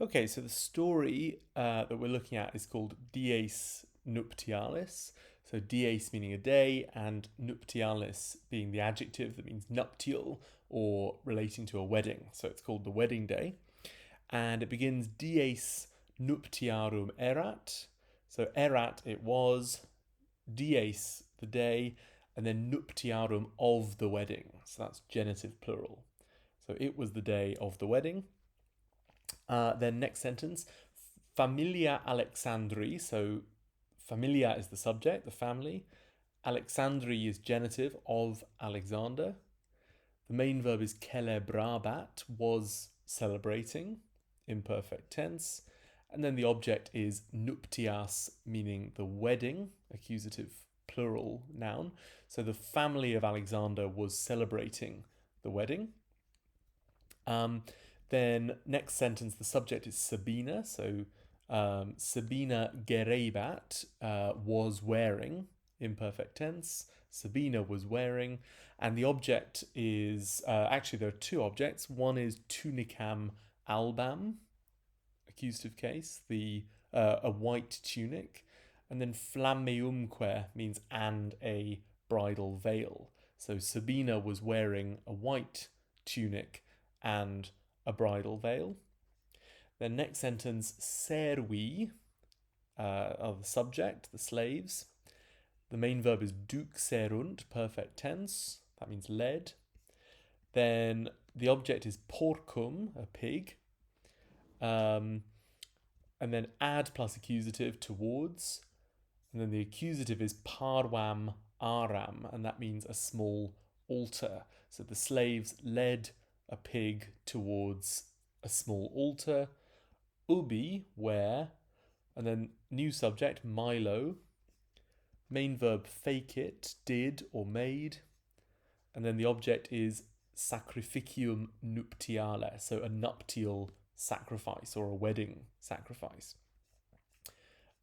Okay, so the story that we're looking at is called Dies Nuptialis. So dies meaning a day, and nuptialis being the adjective that means nuptial or relating to a wedding. So it's called the wedding day. And it begins dies nuptiarum erat. So erat it was, dies the day, and then nuptiarum of the wedding. So that's genitive plural. So it was the day of the wedding. Then next sentence, familia Alexandri. So familia is the subject, the family. Alexandri is genitive of Alexander. The main verb is celebrabat, was celebrating, imperfect tense. And then the object is nuptias, meaning the wedding, accusative plural noun. So the family of Alexander was celebrating the wedding. Then next sentence, the subject is Sabina. So Sabina gerebat was wearing, imperfect tense. Sabina was wearing, and the object is actually there are two objects. One is tunicam albam, accusative case, the a white tunic, and then flammeumque means and a bridal veil. So Sabina was wearing a white tunic and a bridal veil. Then next sentence, servi are the subject, the slaves. The main verb is duxerunt, perfect tense. That means led. Then the object is porcum, a pig. And then ad plus accusative, towards. And then the accusative is parvam aram, and that means a small altar. So the slaves led a pig towards a small altar. Ubi, where, and then new subject, Milo. Main verb, fecit, did or made. And then the object is sacrificium nuptiale, so a nuptial sacrifice or a wedding sacrifice.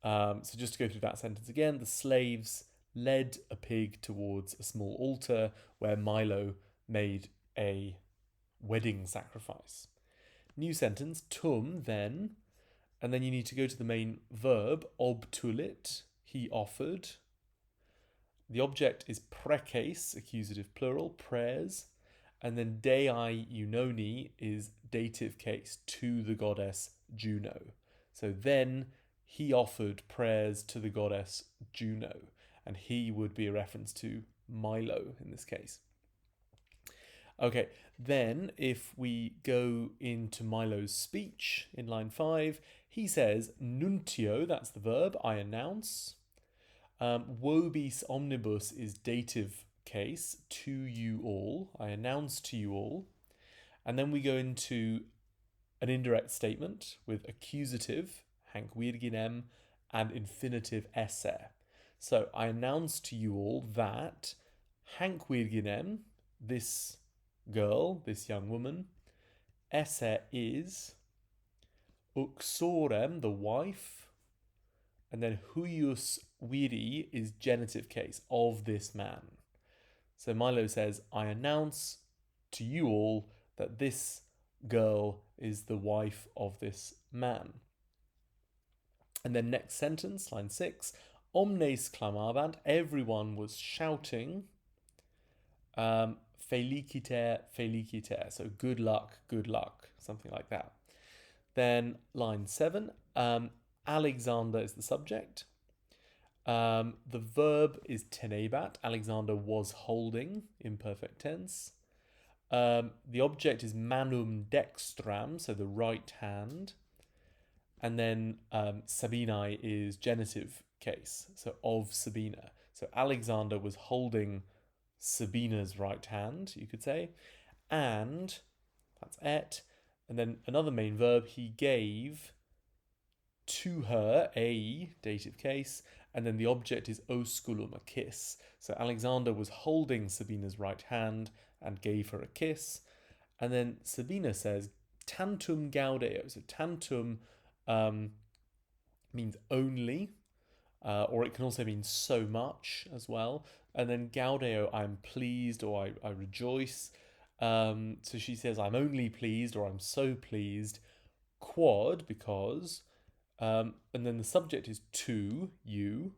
So just to go through that sentence again, the slaves led a pig towards a small altar where Milo made a wedding sacrifice. New sentence, tum, then, and then you need to go to the main verb, obtulit, he offered. The object is preces, accusative plural, prayers, and then dei Eunoni is dative case, to the goddess Juno. So then he offered prayers to the goddess Juno, and he would be a reference to Milo in this case. Okay, then if we go into Milo's speech in line 5, he says, nuntio, that's the verb, I announce. Vobis omnibus is dative case, to you all, I announce to you all. And then we go into an indirect statement with accusative, hanc virginem, and infinitive esse. So I announce to you all that hanc virginem, this girl, this young woman, esse is, uxorem, the wife, and then huius viri is genitive case, of this man. So Milo says, I announce to you all that this girl is the wife of this man. And then next sentence, line 6, omnes clamabant, everyone was shouting, feliciter, feliciter, so good luck, something like that. Then line 7, Alexander is the subject. The verb is tenebat, Alexander was holding, imperfect tense. The object is manum dextram, so the right hand. And then Sabinae is genitive case, so of Sabina. So Alexander was holding Sabina's right hand, you could say. And, that's et. And then another main verb, he gave to her a dative case. And then the object is osculum, a kiss. So Alexander was holding Sabina's right hand and gave her a kiss. And then Sabina says, tantum gaudeo. So tantum means only, or it can also mean so much as well. And then gaudeo, I'm pleased, or I rejoice. So she says, I'm only pleased, or I'm so pleased, quod, because, and then the subject is to, you,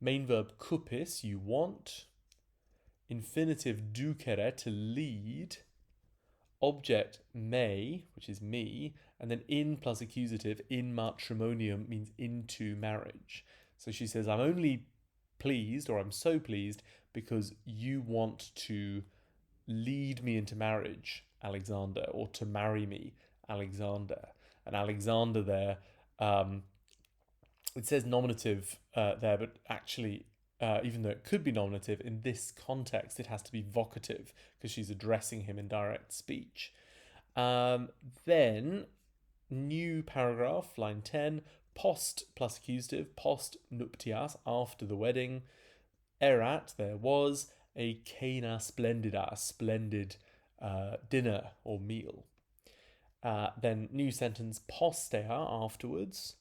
main verb kupis, you want, infinitive ducere, to lead, object me, which is me, and then in plus accusative, in matrimonium, means into marriage. So she says, I'm only pleased, or I'm so pleased, because you want to lead me into marriage, Alexander, or to marry me, Alexander. And Alexander there, it says nominative there, but actually, even though it could be nominative, in this context, it has to be vocative because she's addressing him in direct speech. Then, new paragraph, line 10, post plus accusative, post nuptias, after the wedding. Erat, there was a cena splendida, a splendid dinner or meal. Then, new sentence, postea, afterwards.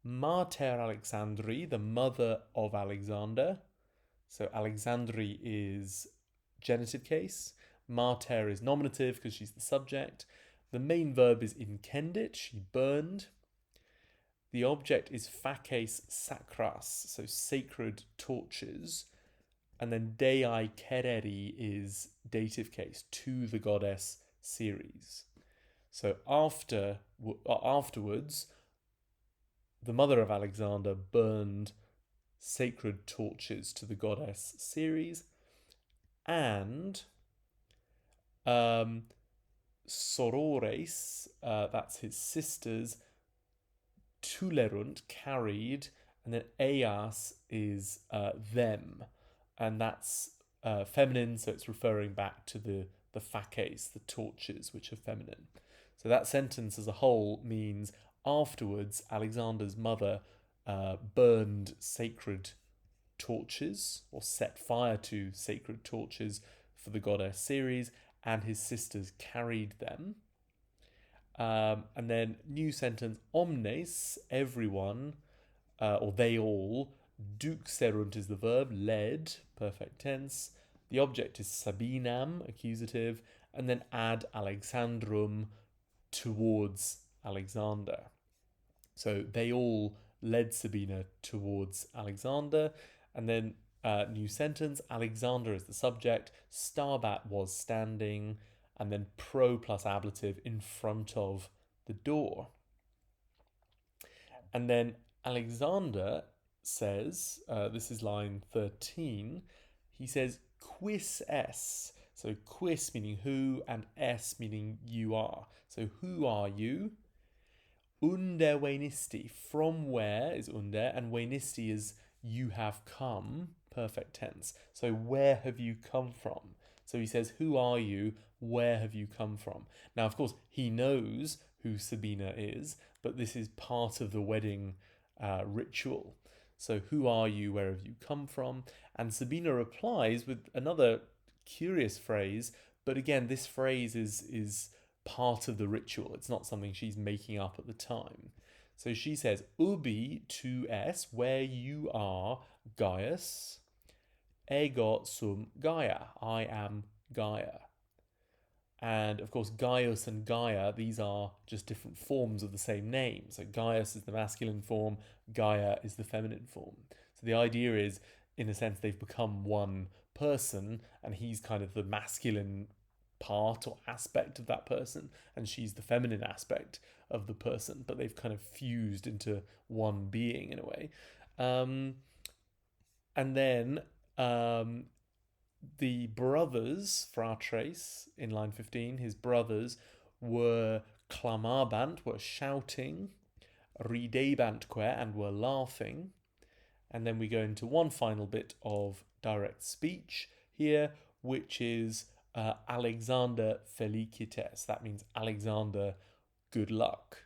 Mater Alexandri, the mother of Alexander. So Alexandri is genitive case. Mater is nominative because she's the subject. The main verb is incendit, she burned. The object is faces sacras, so sacred torches. And then dei cereri is dative case, to the goddess Ceres. So afterwards, the mother of Alexander burned sacred torches to the goddess Ceres, and sorores, that's his sisters, tulerunt, carried, and then eas is them, and that's feminine, so it's referring back to the faces, the torches, which are feminine. So that sentence as a whole means afterwards, Alexander's mother burned sacred torches, or set fire to sacred torches for the goddess Ceres, and his sisters carried them. And then, new sentence, omnes, everyone, or they all, duxerunt is the verb, led, perfect tense. The object is sabinam, accusative, and then ad Alexandrum, towards Alexander. So they all led Sabina towards Alexander. And then, new sentence, Alexander is the subject, Starbat was standing, and then pro plus ablative in front of the door. And then Alexander says, this is line 13, he says, quis es. So quis meaning who, and es meaning you are. So who are you? Unde venisti, from where is unde, and venisti is you have come, perfect tense. So where have you come from? So he says, who are you? Where have you come from? Now, of course, he knows who Sabina is, but this is part of the wedding ritual. So who are you? Where have you come from? And Sabina replies with another curious phrase, but again, this phrase is part of the ritual. It's not something she's making up at the time. So she says, ubi tu es, where you are, Gaius, ego sum Gaia, I am Gaia. And of course, Gaius and Gaia, these are just different forms of the same name. So Gaius is the masculine form, Gaia is the feminine form. So the idea is, in a sense, they've become one person, and he's kind of the masculine part or aspect of that person, and she's the feminine aspect of the person, but they've kind of fused into one being in a way. And then the brothers, fratres, in line 15, his brothers were clamabant, were shouting, ridebantque, and were laughing. And then we go into one final bit of direct speech here, which is Alexander felicites. That means Alexander, good luck.